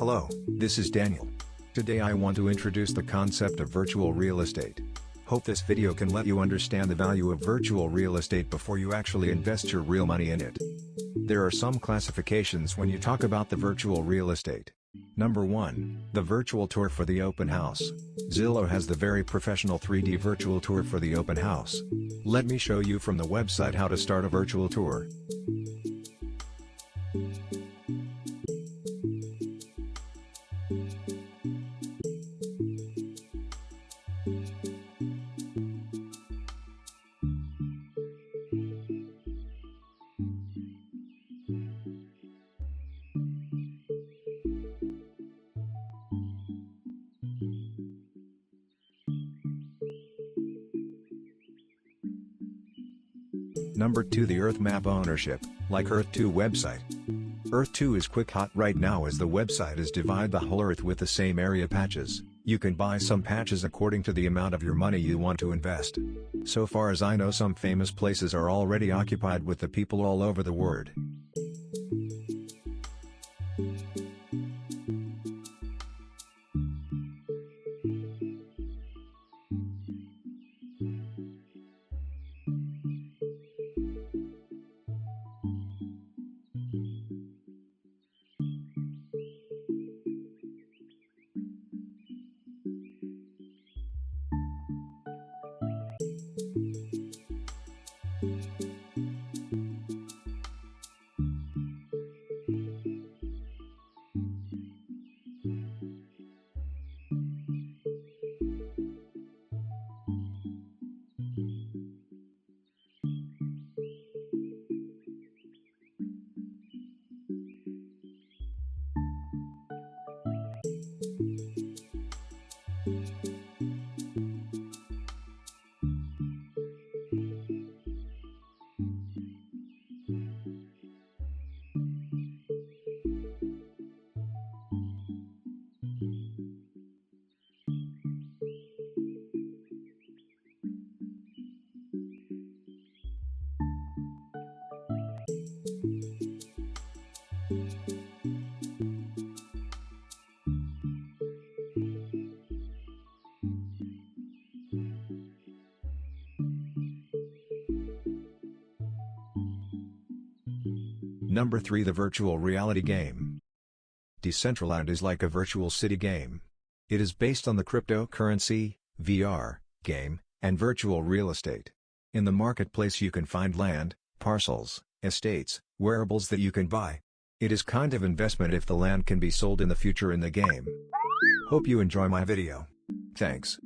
Hello, this is Daniel. Today I want to introduce the concept of virtual real estate. Hope this video can let you understand the value of virtual real estate before you actually invest your real money in it. There are some classifications when you talk about the virtual real estate. Number 1, the virtual tour for the open house. Zillow has the very professional 3D virtual tour for the open house. Let me show you from the website how to start a virtual tour. Number 2, the Earth Map ownership, like Earth 2 website. Earth 2 is quick hot right now as the website is divide the whole Earth with the same area patches. You can buy some patches according to the amount of your money you want to invest. So far as I know, some famous places are already occupied with the people all over the world. Number 3, the virtual reality game. Decentraland is like a virtual city game. It is based on the cryptocurrency, VR, game, and virtual real estate. In the marketplace you can find land, parcels, estates, wearables that you can buy. It is kind of investment if the land can be sold in the future in the game. Hope you enjoy my video. Thanks.